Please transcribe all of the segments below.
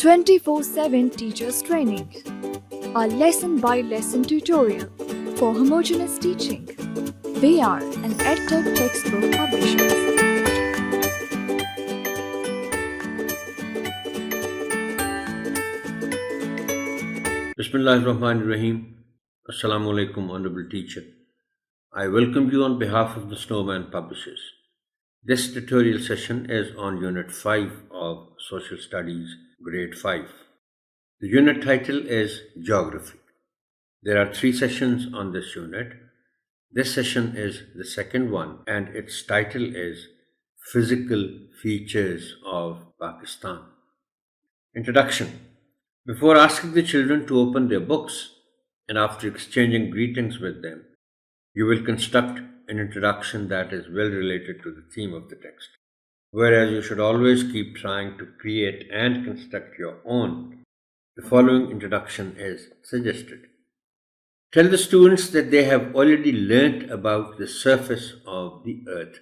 24/7 Teachers Training, a lesson-by-lesson tutorial for homogeneous teaching. We are an EdTech textbook publisher. Bismillahirrahmanirrahim. Assalamu alaikum, honorable teacher. I welcome you on behalf of the Snowman Publishers. This tutorial session is on Unit 5 of Social Studies, Grade 5. The unit title is Geography. There are 3 sessions on this unit. This session is the second one, and its title is Physical Features of Pakistan. Introduction. Before asking the children to open their books and after exchanging greetings with them, you will construct an introduction that is well related to the theme of the text, whereas you should always keep trying to create and construct your own. The following introduction is suggested. Tell the students that they have already learnt about the surface of the earth.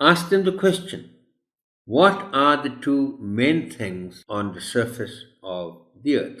Ask them the question, what are the two main things on the surface of the earth?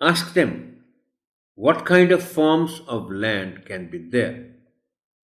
Ask them, what kind of forms of land can be there?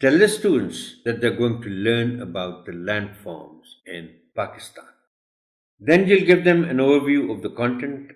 Tell the students that they're going to learn about the landforms in Pakistan. Then you'll give them an overview of the content.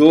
2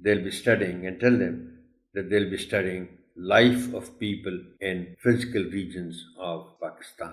they'll be studying, and tell them that they'll be studying life of people in physical regions of Pakistan.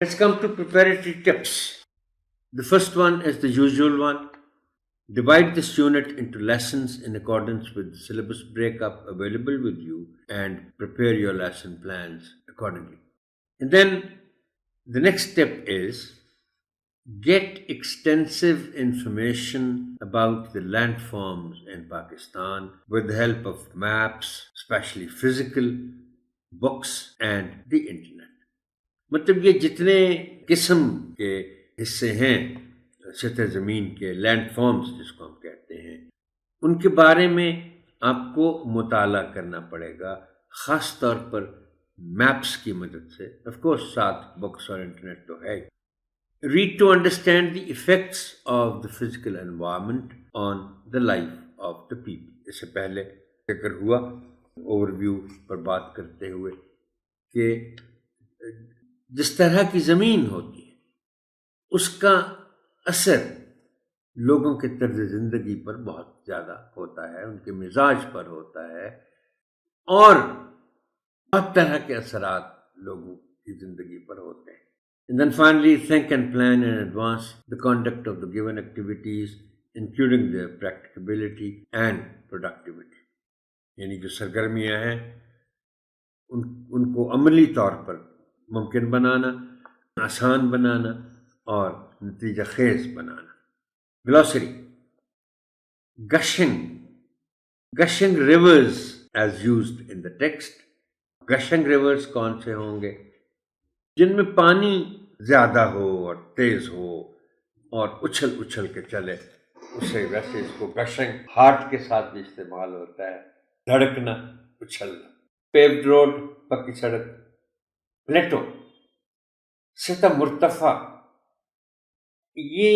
Let's come to preparatory tips. The first one is the usual one. Divide this unit into lessons in accordance with the syllabus breakup available with you and prepare your lesson plans accordingly. And then The next step is get extensive information about the landforms in Pakistan with the help of maps, especially physical, books and the internet. مطلب یہ جتنے قسم کے حصے ہیں سطح زمین کے لینڈ فارمز جس کو ہم کہتے ہیں ان کے بارے میں آپ کو مطالعہ کرنا پڑے گا، خاص طور پر میپس کی مدد سے، آف کورس ساتھ بکس اور انٹرنیٹ تو ہے. Read to understand the effects of the physical environment on the life of the people. اس سے پہلے ذکر ہوا اوور ویو پر بات کرتے ہوئے کہ جس طرح کی زمین ہوتی ہے اس کا اثر لوگوں کے طرز زندگی پر بہت زیادہ ہوتا ہے، ان کے مزاج پر ہوتا ہے، اور بہت طرح کے اثرات لوگوں کی زندگی پر ہوتے ہیں. And then finally, think and plan in advance the conduct of the given activities, including their practicability and productivity. یعنی جو سرگرمیاں ہیں ان کو عملی طور پر ممکن بنانا، آسان بنانا اور نتیجہ خیز بنانا. Glossary. Gushing rivers as used in the text. Gushing rivers کون سے ہوں گے؟ جن میں پانی زیادہ ہو اور تیز ہو اور اچھل کے چلے، اسے ویسے اس کو گشنگ ہارٹ کے ساتھ بھی استعمال ہوتا ہے، دھڑکنا، اچھلنا. پیوڈ روڈ، پکی سڑک. پلیٹو، سطح مرتفع. یہ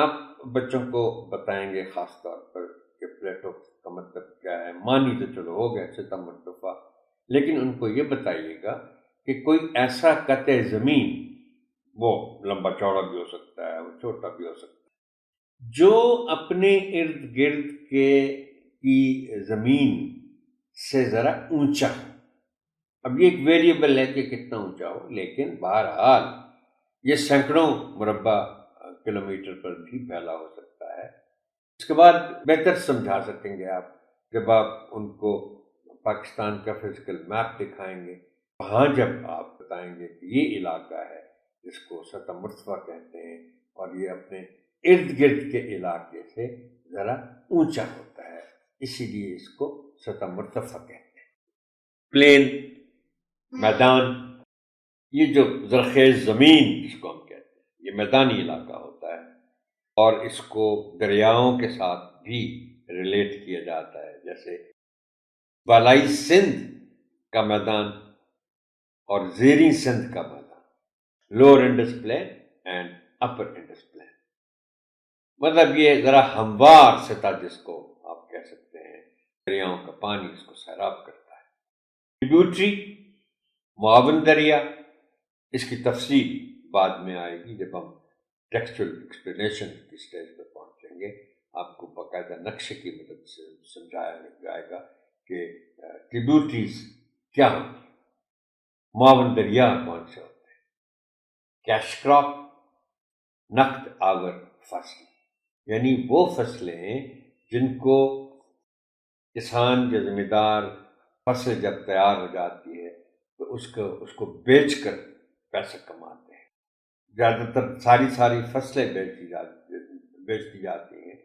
آپ بچوں کو بتائیں گے خاص طور پر کہ پلیٹو کا مطلب کیا ہے. مانی تو چلو ہو گیا سطح مرتفع، لیکن ان کو یہ بتائیے گا کہ کوئی ایسا قطع زمین، وہ لمبا چوڑا بھی ہو سکتا ہے، وہ چھوٹا بھی ہو سکتا ہے، جو اپنے ارد گرد کی زمین سے ذرا اونچا ہے. اب یہ ایک ویریبل ہے کہ کتنا اونچا ہو، لیکن بہرحال یہ سینکڑوں مربع کلومیٹر پر بھی پھیلا ہو سکتا ہے. اس کے بعد بہتر سمجھا سکیں گے آپ جب آپ ان کو پاکستان کا فزیکل میپ دکھائیں گے. وہاں جب آپ بتائیں گے کہ یہ علاقہ ہے جس کو سطح مرتفع کہتے ہیں اور یہ اپنے ارد گرد کے علاقے سے ذرا اونچا ہوتا ہے، اسی لیے اس کو سطح مرتفع کہتے ہیں. پلین، میدان، یہ جو زرخیز زمین جس کو ہم کہتے ہیں، یہ میدانی علاقہ ہوتا ہے اور اس کو دریاؤں کے ساتھ بھی ریلیٹ کیا جاتا ہے، جیسے بالائی سندھ کا میدان اور زیریں سندھ کا میدان، lower Indus plain and upper Indus plain. مطلب یہ ذرا ہموار سطح جس کو آپ کہہ سکتے ہیں، دریاؤں کا پانی اس کو سیراب کرتا ہے. ٹریبیوٹری، معاون دریا، اس کی تفصیل بعد میں آئے گی جب ہم ٹیکسچل ایکسپلینیشن کی اسٹیج پر پہنچیں گے. آپ کو باقاعدہ نقشے کی مدد سے سمجھایا جائے گا کہ ٹریبیوٹریز کیا ہوتی ہیں، معاون دریا کون سے ہوتے ہیں. کیش کراپ، نقد آور فصل، یعنی وہ فصلیں جن کو کسان یا ذمہ دار فصل جب تیار ہو جاتی ہے تو اس کو بیچ کر پیسہ کماتے ہیں. زیادہ تر ساری فصلیں بیچ دی جاتی ہیں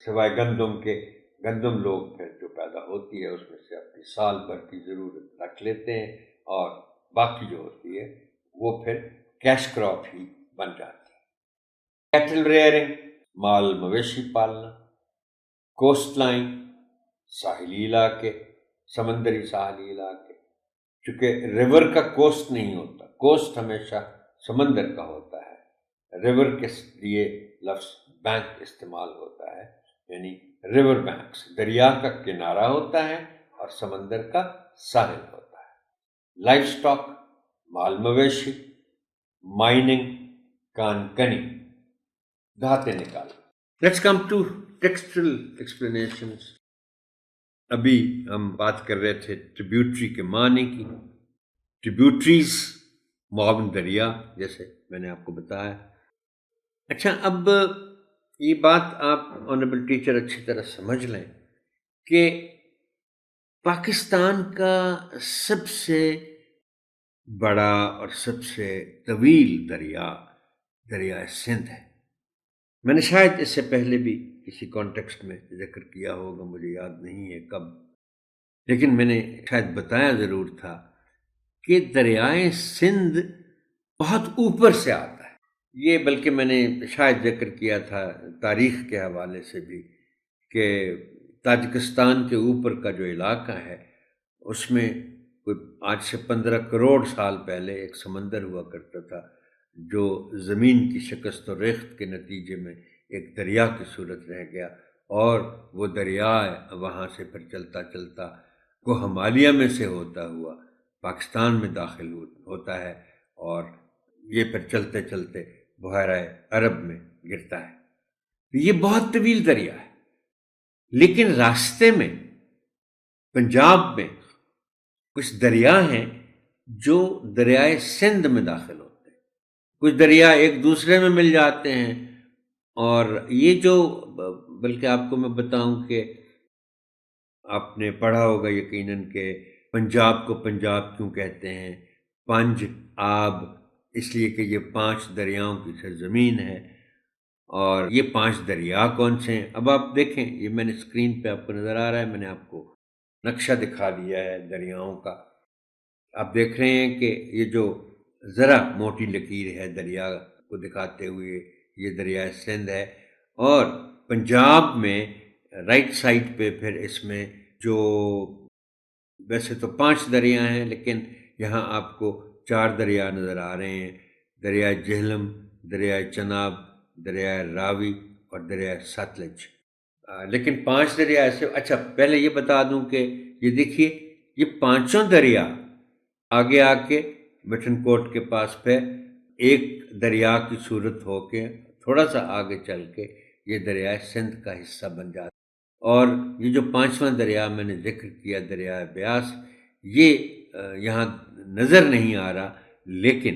سوائے گندم کے. گندم لوگ پھر جو پیدا ہوتی ہے اس میں سے اپنی سال بھر کی ضرورت رکھ لیتے ہیں اور باقی جو ہوتی ہے وہ پھر کیش کراپ ہی بن جاتی ہے. کیٹل ریئرنگ، مال مویشی پالنا. کوسٹ لائن، ساحلی علاقے، سمندری ساحلی علاقے. چونکہ ریور کا کوسٹ نہیں ہوتا، کوسٹ ہمیشہ سمندر کا ہوتا ہے. ریور کے لیے لفظ بینک استعمال ہوتا ہے، یعنی ریور بینکس، دریا کا کنارہ ہوتا ہے اور سمندر کا ساحل ہوتا ہے. لائف سٹاک، مال مویشی. مائننگ، کان کنی، دھاتیں نکالنا. Let's come to textual explanations. ابھی ہم بات کر رہے تھے ٹریبیوٹری کے معنی کی. ٹریبیوٹریز، معاون دریا، جیسے میں نے آپ کو بتایا. اچھا، اب یہ بات آپ آنریبل ٹیچر اچھی طرح سمجھ لیں کہ پاکستان کا سب سے بڑا اور سب سے طویل دریائے سندھ ہے۔ میں نے شاید اس سے پہلے بھی کسی کانٹیکسٹ میں ذکر کیا ہوگا، مجھے یاد نہیں ہے کب، لیکن میں نے شاید بتایا ضرور تھا کہ دریائے سندھ بہت اوپر سے آتا ہے۔ یہ بلکہ میں نے شاید ذکر کیا تھا تاریخ کے حوالے سے بھی کہ تاجکستان کے اوپر کا جو علاقہ ہے اس میں کوئی آج سے 15 کروڑ سال پہلے ایک سمندر ہوا کرتا تھا جو زمین کی شکست و ریخت کے نتیجے میں ایک دریا کی صورت رہ گیا، اور وہ دریا وہاں سے پھر چلتا چلتا کو ہمالیہ میں سے ہوتا ہوا پاکستان میں داخل ہوتا ہے، اور یہ پھر چلتے چلتے بحیرہ عرب میں گرتا ہے۔ یہ بہت طویل دریا ہے، لیکن راستے میں پنجاب میں کچھ دریا ہیں جو دریائے سندھ میں داخل ہوتے ہیں، کچھ دریا ایک دوسرے میں مل جاتے ہیں، اور یہ جو بلکہ آپ کو میں بتاؤں کہ آپ نے پڑھا ہوگا یقیناً کہ پنجاب کو پنجاب کیوں کہتے ہیں، پنج آب، اس لیے کہ یہ 5 دریاؤں کی سرزمین ہے۔ اور یہ 5 دریا کون سے ہیں؟ اب آپ دیکھیں، یہ میں نے اسکرین پہ آپ کو نظر آ رہا ہے، میں نے آپ کو نقشہ دکھا دیا ہے دریاؤں کا۔ آپ دیکھ رہے ہیں کہ یہ جو ذرا موٹی لکیر ہے دریا کو دکھاتے ہوئے، یہ دریائے سندھ ہے، اور پنجاب میں رائٹ سائڈ پہ پھر اس میں جو ویسے تو 5 دریا ہیں، لیکن یہاں آپ کو 4 دریا نظر آ رہے ہیں، دریائے جہلم، دریائے چناب، دریائے راوی اور دریائے ستلج۔ لیکن 5 دریا ایسے، اچھا پہلے یہ بتا دوں کہ یہ دیکھیے، یہ 5 دریا آگے آ کے مٹن کوٹ کے پاس پہ ایک دریا کی صورت ہو کے تھوڑا سا آگے چل کے یہ دریائے سندھ کا حصہ بن جاتا ہے۔ اور یہ جو 5واں دریا میں نے ذکر کیا دریائے بیاس، یہ یہاں نظر نہیں آ رہا، لیکن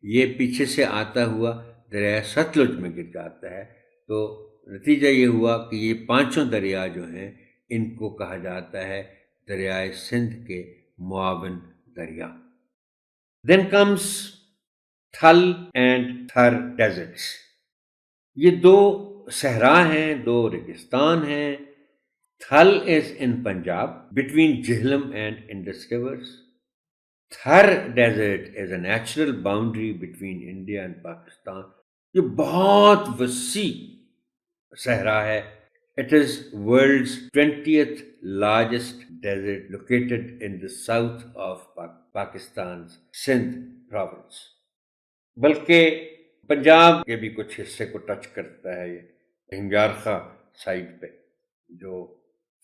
یہ پیچھے سے آتا ہوا دریائے ستلج میں گر جاتا ہے۔ تو نتیجہ یہ ہوا کہ یہ 5 دریا جو ہیں ان کو کہا جاتا ہے دریائے سندھ کے معاون دریا۔ Then comes Thal and Thar deserts. یہ 2 صحرا ہیں، 2 ریگستان ہیں۔ Thal is in Punjab between Jhelum and Indus rivers. Thar desert is a natural boundary between India and Pakistan. یہ بہت وسیع صحرا ہے۔ It is world's 20th largest desert located in the south of Pakistan's Sindh province۔ بلکہ پنجاب کے بھی کچھ حصے کو ٹچ کرتا ہے یہ ہنگارخا سائڈ پہ، جو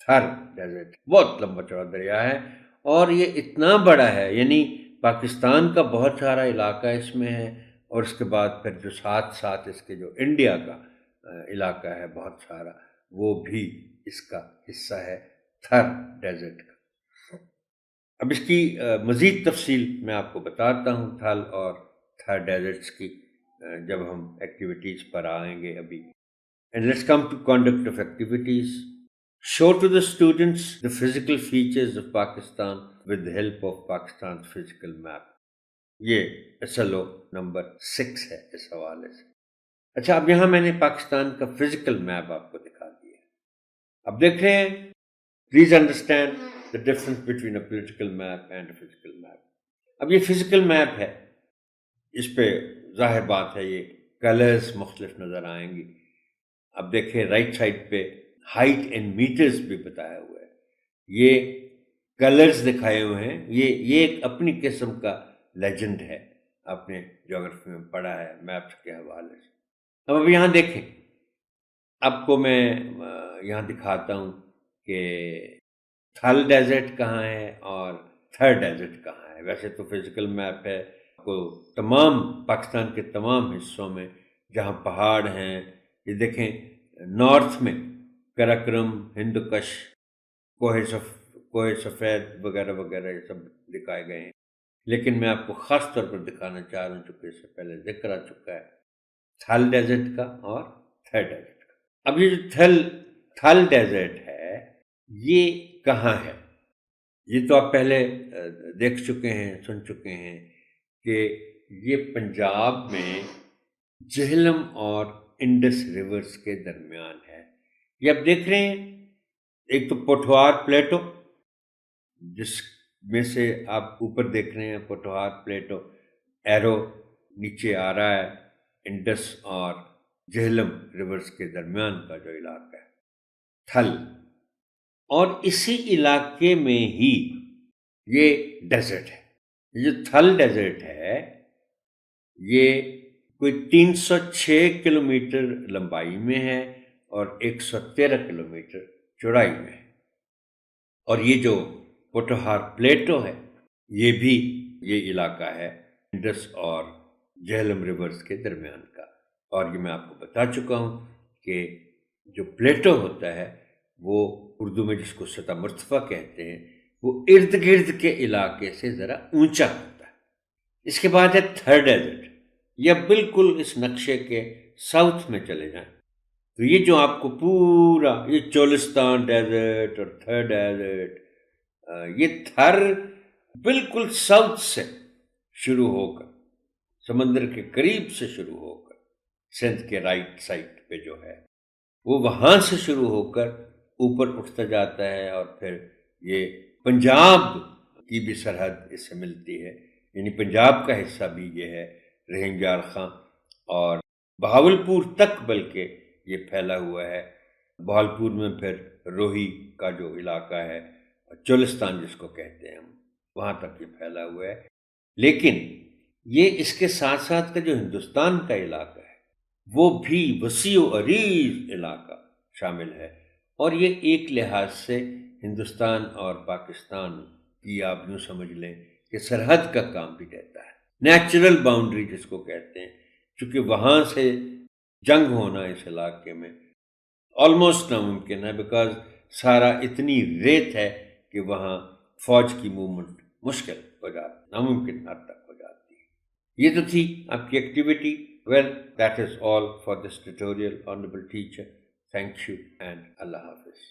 تھر ڈیزرٹ بہت لمبا چوڑا دریا ہے، اور یہ اتنا بڑا ہے، یعنی پاکستان کا بہت سارا علاقہ اس میں ہے، اور اس کے بعد پھر جو ساتھ اس کے جو انڈیا کا علاقہ ہے بہت سارا، وہ بھی اس کا حصہ ہے تھر ڈیزرٹ کا۔ اب اس کی مزید تفصیل میں آپ کو بتاتا ہوں تھل اور تھر ڈیزرٹس کی جب ہم ایکٹیویٹیز پر آئیں گے ابھی۔ And let's come to conduct of activities. Show to the students the physical features of Pakistan with the help of Pakistan physical map. یہ SLO نمبر 6 ہے اس حوالے سے۔ اچھا، اب یہاں میں نے پاکستان کا فزیکل میپ آپ کو دکھا دیا ہے۔ اب دیکھ رہے ہیں، please understand the difference between a political map and a physical map. اب یہ فزیکل میپ ہے، اس پہ ظاہر بات ہے یہ کلرز مختلف نظر آئیں گی۔ اب دیکھیں رائٹ سائڈ پہ ہائٹ ان میٹرز بھی بتایا ہوا ہے، یہ کلرز دکھائے ہوئے ہیں، یہ ایک اپنی قسم کا لیجنڈ ہے، آپ نے جغرافی میں پڑھا ہے میپس کے حوالے سے۔ اب یہاں دیکھیں، آپ کو میں یہاں دکھاتا ہوں کہ تھل ڈیزرٹ کہاں ہے اور تھر ڈیزرٹ کہاں ہے۔ ویسے تو فزیکل میپ ہے کو تمام پاکستان کے تمام حصوں میں جہاں پہاڑ ہیں، یہ دیکھیں نارتھ میں کراکرم، ہندوکش، کوہ سفید وغیرہ وغیرہ یہ سب دکھائے گئے ہیں، لیکن میں آپ کو خاص طور پر دکھانا چاہ رہا ہوں چونکہ اس سے پہلے ذکر آ چکا ہے تھل ڈیزرٹ کا اور تھر ڈیزرٹ کا۔ اب یہ جو تھل ڈیزرٹ ہے یہ کہاں ہے؟ یہ تو آپ پہلے دیکھ چکے ہیں، سن چکے ہیں کہ یہ پنجاب میں جہلم اور انڈس ریورز کے درمیان ہے. یہ آپ دیکھ رہے ہیں، ایک تو پوٹھوار پلیٹو جس میں سے آپ اوپر دیکھ رہے ہیں، پوٹھوار پلیٹو ایرو نیچے آ رہا ہے، انڈس اور جہلم ریورز کے درمیان کا جو علاقہ ہے تھل، اور اسی علاقے میں ہی یہ ڈیزرٹ ہے. یہ جو تھل ڈیزرٹ ہے یہ کوئی 306 کلومیٹر لمبائی میں ہے اور 113 کلومیٹر چوڑائی میں ہے. اور یہ جو پوٹوہار پلیٹو ہے یہ بھی یہ علاقہ ہے انڈس اور جہلم ریورز کے درمیان کا. اور یہ میں آپ کو بتا چکا ہوں کہ جو پلیٹو ہوتا ہے وہ اردو میں جس کو سطح مرتفع کہتے ہیں، وہ ارد گرد کے علاقے سے ذرا اونچا ہوتا ہے. اس کے بعد ہے تھر ڈیزرٹ، یا بالکل اس نقشے کے ساؤتھ میں چلے جائیں تو یہ جو آپ کو پورا یہ چولستان ڈیزرٹ اور تھر ڈیزرٹ، یہ تھر بالکل ساؤتھ سے شروع ہو کر سمندر کے قریب سے شروع ہو کر سندھ کے رائٹ سائڈ پہ جو ہے وہ وہاں سے شروع ہو کر اوپر اٹھتا جاتا ہے، اور پھر یہ پنجاب کی بھی سرحد اس سے ملتی ہے. یعنی پنجاب کا حصہ بھی یہ ہے، رہنگار خاں اور بہاولپور تک بلکہ یہ پھیلا ہوا ہے. بہاولپور میں پھر روہی کا جو علاقہ ہے، چولستان جس کو کہتے ہیں ہم، وہاں تک یہ پھیلا ہوا ہے. لیکن یہ اس کے ساتھ ساتھ کا جو ہندوستان کا علاقہ ہے وہ بھی وسیع و عریض علاقہ شامل ہے، اور یہ ایک لحاظ سے ہندوستان اور پاکستان کی آپ یوں سمجھ لیں کہ سرحد کا کام بھی رہتا ہے. نیچرل باؤنڈری جس کو کہتے ہیں، چونکہ وہاں سے جنگ ہونا اس علاقے میں آلموسٹ ناممکن ہے، بیکاز سارا اتنی ریت ہے کہ وہاں فوج کی موومنٹ مشکل ہو جاتی، ناممکن حد تک ہو جاتی ہے. یہ تو تھی آپ کی activity. Well, that is all for this tutorial, Honorable Teacher. Thank you and Allah Hafiz.